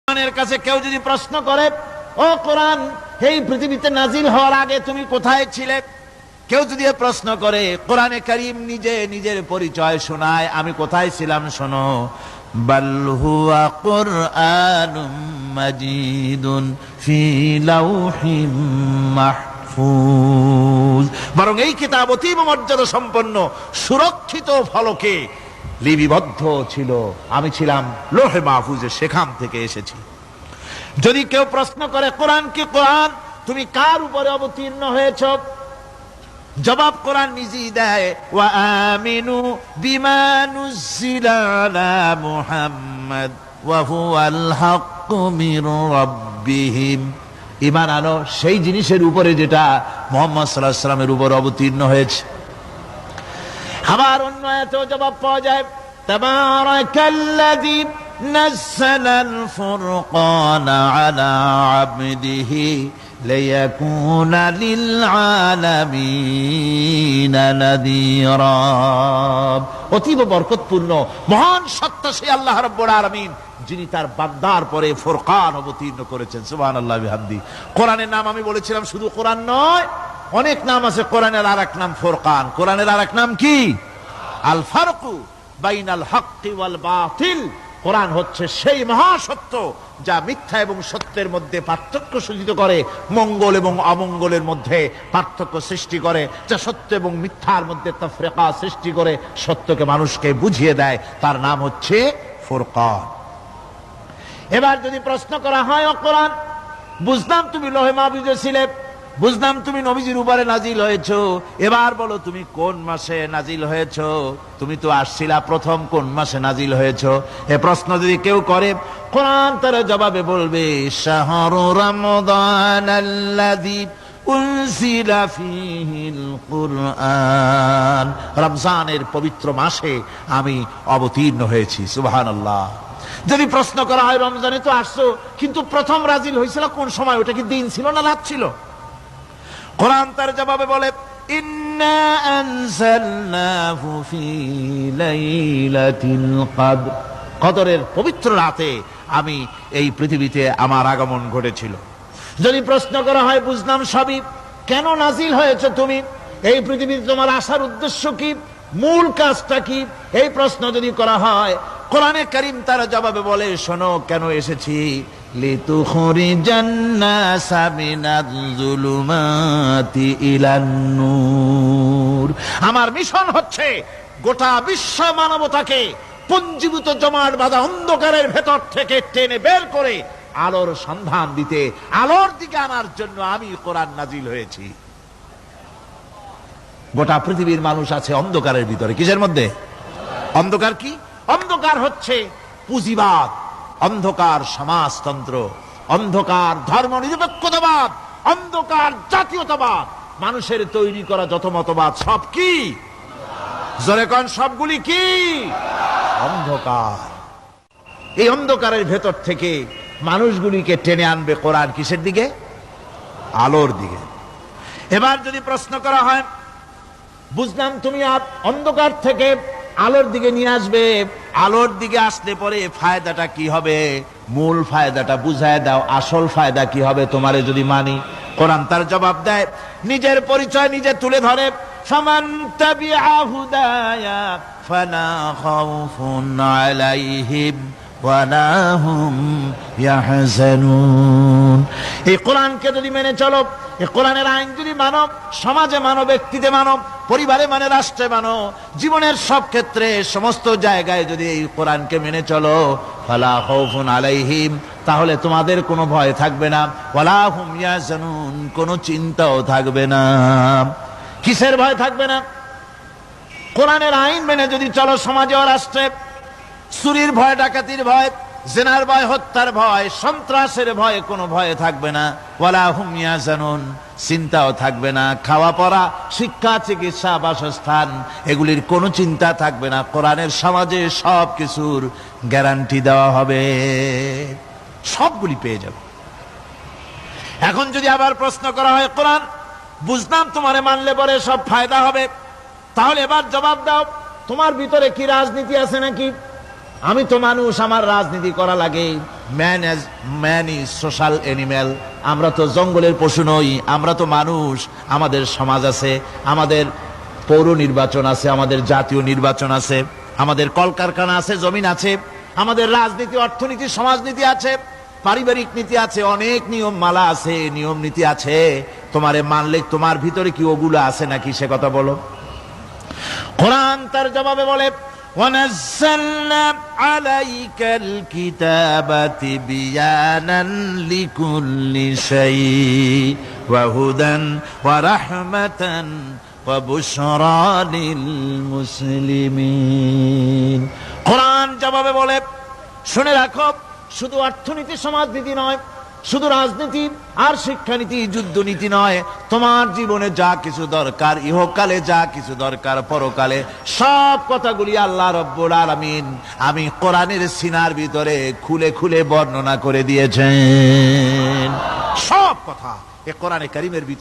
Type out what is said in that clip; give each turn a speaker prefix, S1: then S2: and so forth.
S1: কোরআনের কাছে কেউ যদি প্রশ্ন করে, ও কোরআন, এই পৃথিবীতে নাজিল হওয়ার আগে তুমি কোথায় ছিলে? কেউ যদি প্রশ্ন করে, কোরআনে কারীম নিজে নিজের পরিচয় শোনায়, আমি কোথায় ছিলাম শোনো। বাল হুয়া কুরআনুম মাজিদুন ফি লাউহিম মাহফুজ, বরং এই কিতাব অতীব মর্যাদা সম্পন্ন সুরক্ষিত ফলকে লিপিবদ্ধ ছিল, আমি ছিলাম লোহে মাহফুজে, সেখান থেকে এসেছি। যদি কেউ প্রশ্ন করে, কোরআন কি কোরআন, তুমি কার উপরে অবতীর্ণ হয়েছ? জবাব কোরআন নিজেই দেয়, ওয়া আমিনু বিমা নুজিলা আলা মুহাম্মাদ ওয়া হুয়াল হাক্কু মির রাব্বিহিম, ঈমান আনো সেই জিনিসের উপরে যেটা মুহাম্মদ সাল্লাল্লাহু আলাইহি ওয়াসাল্লামের উপর অবতীর্ণ হয়েছে। আবার অন্য আয়াতেও জবাব পাওয়া যায়, তাবারাকাল্লাযী নাযালাল ফুরকানা আলা আবদিহি লিয়াকুনা লিল আলামিনা নাযীরা। অতীব বরকতপূর্ণ মহান সত্তা সেই আল্লাহ রাব্বুল আলামিন, যিনি তার বান্দার পরে ফুরকান অবতীর্ণ করেছেন। সুবহানাল্লাহি ওয়া বিহামদিহি। কোরআনের নাম আমি বলেছিলাম শুধু কোরআন নয়, অনেক নাম আছে। কোরআনের আরেক নাম ফুরকান। কোরআনের আরেক নাম কি? আল ফারকু বাইনাল হক্কি ওয়াল বাতিল। কোরআন হচ্ছে সেই মহাসত্য যা মিথ্যা এবং সত্যের মধ্যে পার্থক্য সূচিত করে, মঙ্গল এবং অমঙ্গলের মধ্যে পার্থক্য সৃষ্টি করে, যা সত্য এবং মিথ্যার মধ্যে তাফরিকা সৃষ্টি করে, সত্যকে মানুষকে বুঝিয়ে দেয়। তার নাম হচ্ছে ফুরকান। এবার যদি প্রশ্ন করা হয়, ও কোরআন, বুঝলাম তুমি লোহে মাহফুজে ছিলে, বুঝলাম তুমি নবীজির উপরে নাজিল হয়েছো, এবার বলো তুমি কোন মাসে নাজিল হয়েছো? তুমি তো আসছিলা প্রথম কোন মাসে নাজিল হয়েছো? এ প্রশ্ন যদি কেউ করে, কোরআন তার জবাবে বলবে, শাহরু রমাদানাল্লাযী উনজিলা ফীহিল কুরআন, রমজানের পবিত্র মাসে আমি অবতীর্ণ হয়েছি। সুবহানাল্লাহ। যদি প্রশ্ন করা হয়, রমজানে তো আসছো, কিন্তু প্রথম নাজিল হয়েছিল কোন সময়? ওটা কি দিন ছিল না রাত ছিল? কোরআন তার জবাবে বলে, ইন্না আনজালনাহু ফি লাইলাতিল কদর, কদরের পবিত্র রাতে আমি এই পৃথিবীতে আমার আগমন ঘটেছিল। যদি প্রশ্ন করা হয়, বুঝলাম সবই, কেন নাজিল হয়েছে তুমি? এই পৃথিবীতে তোমার আসার উদ্দেশ্য কি? মূল কাজটা কি? এই প্রশ্ন যদি করা হয়, কোরআনে কারীম তার জবাবে বলে, শোনো কেন এসেছি। লিতুখরিজান নাসা মিনাজ যুলুমাতি ইলান নূর, আমার মিশন হচ্ছে গোটা বিশ্ব মানবতাকে পুঞ্জীভূত জমাট বাঁধা অন্ধকারের ভেতর থেকে টেনে বের করে আলোর সন্ধান দিতে, আলোর দিকে আনার জন্য আমি কোরআন নাজিল হয়েছি। গোটা পৃথিবীর মানুষ আছে অন্ধকারের ভিতরে। কিসের মধ্যে? অন্ধকার কি? অন্ধকার হচ্ছে পুঁজিবাদ, অন্ধকার সমাজতন্ত্র, অন্ধকার ধর্ম নিরপেক্ষতাবাদ, অন্ধকার জাতীয়তাবাদ। মানুষের তৈরি করা যত মতবাদ সব কি? জোরে কোন, সবগুলি কি? অন্ধকার। এই অন্ধকারের ভেতর থেকে মানুষগুলিকে টেনে আনবে কোরআন কিসের দিকে? আলোর দিকে। এবার যদি প্রশ্ন করা হয়, বুঝলাম তুমি অন্ধকার থেকে আলোর দিকে নিয়ে আসবে, আলোর দিকে আসলে পরে ফায়দাটা কি হবে? মূল ফায়দাটা বুঝায় দাও, আসল ফায়দা কি হবে তোমারে যদি মানি? কোরআন তার জবাব দেয়, নিজের পরিচয় নিজে তুলে ধরে, ফামান তাবিআ হুদায়া ফালা খাউফুন আলাইহিম ওয়ালা হুম ইয়াহজানুন। এই কোরআনকে যদি মেনে চলো, এই কোরআনের আইন যদি মানো, সমাজে মানো, ব্যক্তিতে মানো, পরিবারে মানে, রাষ্ট্রে মানো, জীবনের সব ক্ষেত্রে সমস্ত জায়গায় যদি এই কোরআনকে মেনে চলো, ফালা খাউফুন আলাইহিম, তাহলে তোমাদের কোনো ভয় থাকবে না, ওয়ালা হুম ইয়াহজানুন, কোনো চিন্তাও থাকবে না। কিসের ভয় থাকবে না? কোরআনের আইন মেনে যদি চলো সমাজে ও রাষ্ট্রে, চুরির ভয়, ডাকাতির ভয়, জিনার ভয়, হত্যার ভয়, সন্ত্রাসের ভয়, কোনো ভয় থাকবে না। ওয়ালা হুম ইয়াহজানুন, চিন্তাও থাকবে না। খাওয়া পড়া, শিক্ষা, চিকিৎসা, বাসস্থান, এগুলির কোনো চিন্তা থাকবে না। কোরআনের সমাজে সব কিছুর গ্যারান্টি দেওয়া হবে, সবগুলি পেয়ে যাবে। এখন যদি আবার প্রশ্ন করা হয়, কোরআন, বুঝলাম তোমারে মানলে পরে সব ফায়দা হবে, তাহলে এবার জবাব দাও, তোমার ভিতরে কি রাজনীতি আছে নাকি? আমি তো মানুষ, আমার রাজনীতি করা লাগে। Man is social animal. আমরা তো জঙ্গলের পশু নই, আমরা তো মানুষ। আমাদের সমাজ আছে, আমাদের পৌর নির্বাচন আছে, আমাদের জাতীয় নির্বাচন আছে, আমাদের কলকারখানা আছে, জমিন আছে, আমাদের রাজনীতি, অর্থনীতি, সমাজনীতি আছে, পারিবারিক নীতি আছে, অনেক নিয়ম মালা আছে, নিয়ম নীতি আছে। তোমারে মানলে তোমার ভিতরে কি ওগুলো আছে নাকি, সে কথা বলো। কোরআন তার জবাবে বলে, وَنَزَّلْنَا عَلَيْكَ الْكِتَابَ تِبْيَانًا لِكُلِّ شَيْءٍ وَهُدًى وَرَحْمَةً وَبُشْرَى لِلْمُسْلِمِينَ। কোরআন জবাবে বলে, শুনে রাখো, শুধু অর্থনীতি সমাজনীতি নয়, শুধু রাজনীতি আর শিক্ষানীতি যুদ্ধনীতি নয়, তোমার জীবনে যা কিছু দরকার, ইহকালে যা কিছু দরকার, পরকালে সব কথাগুলি আল্লাহ রব্বুল আলামিন আমি কোরআনের সিনার ভিতরে খুলে খুলে বর্ণনা করে দিয়েছেন। সব কথা এ কোরআনে কারীমের ভিতরে